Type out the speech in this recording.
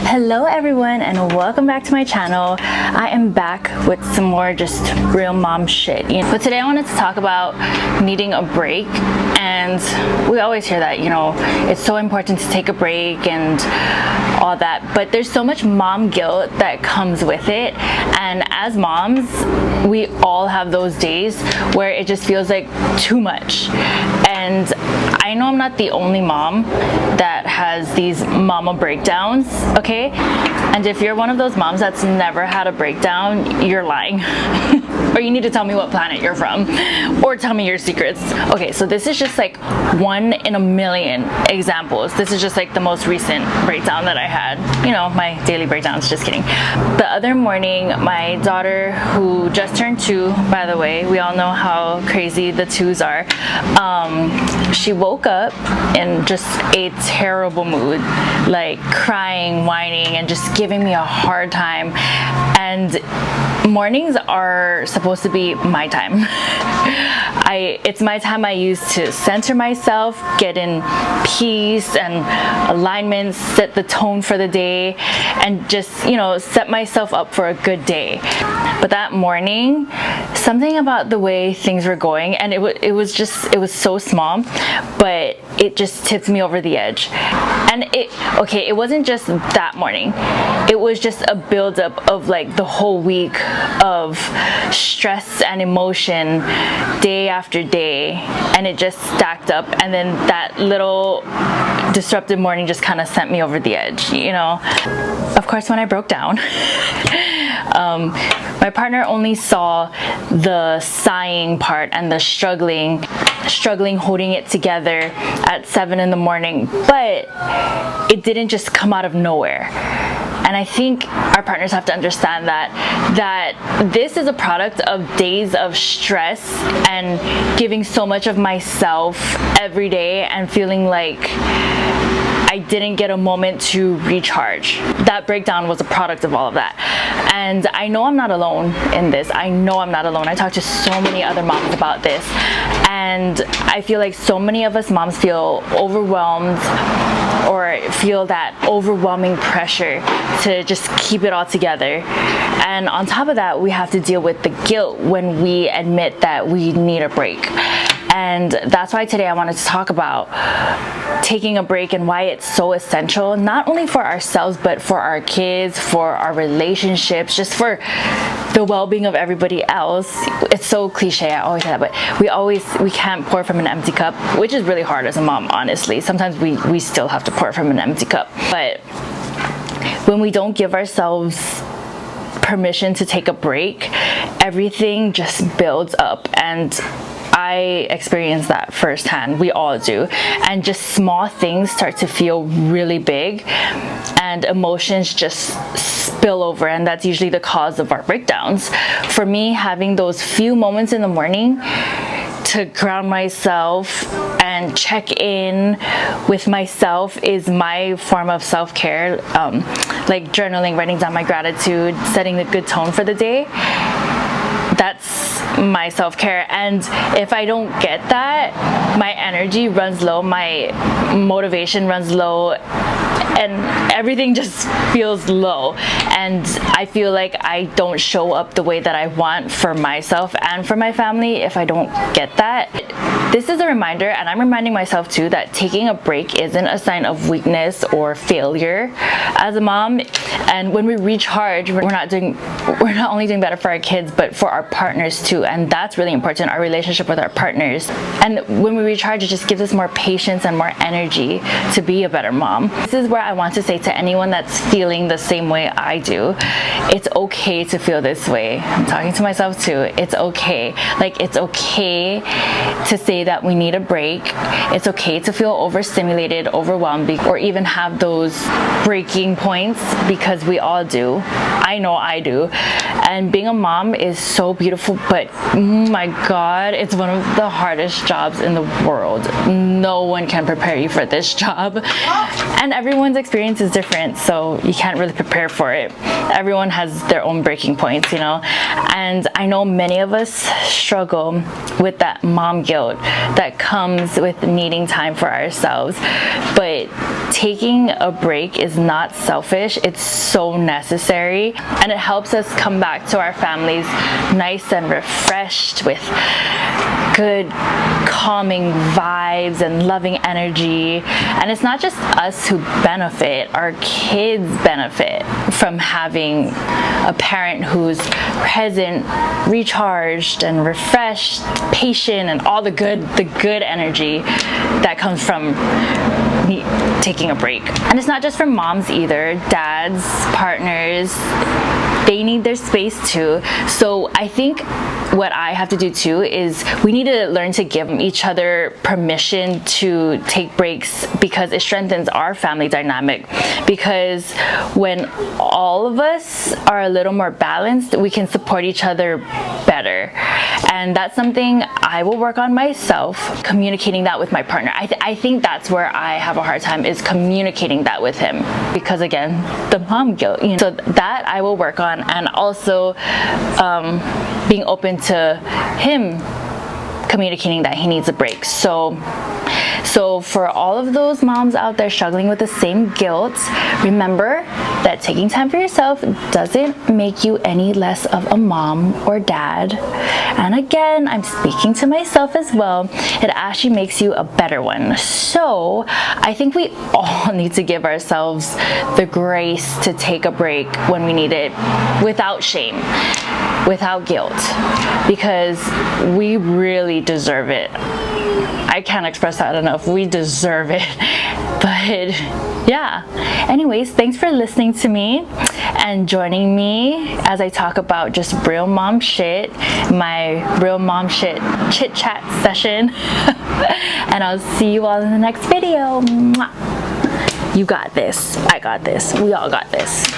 Hello everyone and welcome back to my channel. I am back with some more just real mom shit. But today I wanted to talk about needing a break, and we always hear that, it's so important to take a break and all that, but there's so much mom guilt that comes with it. And as moms, we all have those days where it just feels like too much. And I know I'm not the only mom that has these mama breakdowns, okay? And if you're one of those moms that's never had a breakdown, you're lying. Or you need to tell me what planet you're from, or tell me your secrets. Okay, so this is just like one in a million examples. This is just like the most recent breakdown that I had. My daily breakdowns, just kidding. The other morning, my daughter, who just turned 2, by the way, we all know how crazy the 2s are, she woke up in just a terrible mood, like crying, whining, and just giving me a hard time. And mornings are supposed to be my time. It's my time I use to center myself, get in peace and alignment, set the tone for the day, and just, set myself up for a good day. But that morning, something about the way things were going, and it was so small, but it just tipped me over the edge. And it wasn't just that morning. It was just a buildup of like the whole week of stress and emotion, day after day, and it just stacked up. And then that little disruptive morning just kind of sent me over the edge, Of course, when I broke down, my partner only saw the sighing part and the struggling holding it together at 7 in the morning, but it didn't just come out of nowhere. And I think our partners have to understand that this is a product of days of stress and giving so much of myself every day and feeling like I didn't get a moment to recharge. That breakdown was a product of all of that. And I know I'm not alone in this. I know I'm not alone. I talk to so many other moms about this. And I feel like so many of us moms feel overwhelmed or feel that overwhelming pressure to just keep it all together. And on top of that, we have to deal with the guilt when we admit that we need a break. And that's why today I wanted to talk about taking a break and why it's so essential, not only for ourselves, but for our kids, for our relationships, just for the well-being of everybody else. It's so cliche, I always say that, but we can't pour from an empty cup, which is really hard as a mom, honestly. Sometimes we still have to pour from an empty cup. But when we don't give ourselves permission to take a break, everything just builds up. And I experienced that firsthand. We all do. And just small things start to feel really big, and emotions just spill over, and that's usually the cause of our breakdowns. For me, having those few moments in the morning to ground myself and check in with myself is my form of self-care, like journaling, writing down my gratitude, setting the good tone for the day. That's my self-care. And if I don't get that, my energy runs low, my motivation runs low, and everything just feels low. And I feel like I don't show up the way that I want for myself and for my family if I don't get that. This is a reminder, and I'm reminding myself too, that taking a break isn't a sign of weakness or failure as a mom. And when we recharge, we're not only doing better for our kids, but for our partners too. And that's really important, our relationship with our partners. And when we recharge, it just gives us more patience and more energy to be a better mom. This is where I want to say to anyone that's feeling the same way I do, it's okay to feel this way. I'm talking to myself too. It's okay. Like, it's okay to say that we need a break. It's okay to feel overstimulated, overwhelmed, or even have those breaking points, because we all do. I know I do. And being a mom is so beautiful, but oh my God, it's one of the hardest jobs in the world. No one can prepare you for this job. And everyone's experience is different, so you can't really prepare for it. Everyone has their own breaking points, you know? And I know many of us struggle with that mom guilt that comes with needing time for ourselves. But taking a break is not selfish, it's so necessary, and it helps us come back to our families nice and refreshed with good calming vibes and loving energy. And it's not just us who benefit, our kids benefit from having a parent who's present, recharged and refreshed, patient, and all the good energy that comes from taking a break. And it's not just for moms either. Dads, partners, they need their space too. So I think what I have to do too is we need to learn to give each other permission to take breaks, because it strengthens our family dynamic. Because when all of us are a little more balanced, we can support each other better. And that's something I will work on myself, communicating that with my partner. I think that's where I have a hard time, is communicating that with him, because again, the mom guilt, you know. So that I will work on, and also being open to him communicating that he needs a break. So for all of those moms out there struggling with the same guilt, remember that taking time for yourself doesn't make you any less of a mom or dad. And again, I'm speaking to myself as well. It actually makes you a better one. So I think we all need to give ourselves the grace to take a break when we need it, without shame, without guilt, because we really deserve it. I can't express that enough. We deserve it. But yeah, anyways, thanks for listening to me and joining me as I talk about just real mom shit, my real mom shit chit chat session. And I'll see you all in the next video. Mwah. You got this. I got this. We all got this.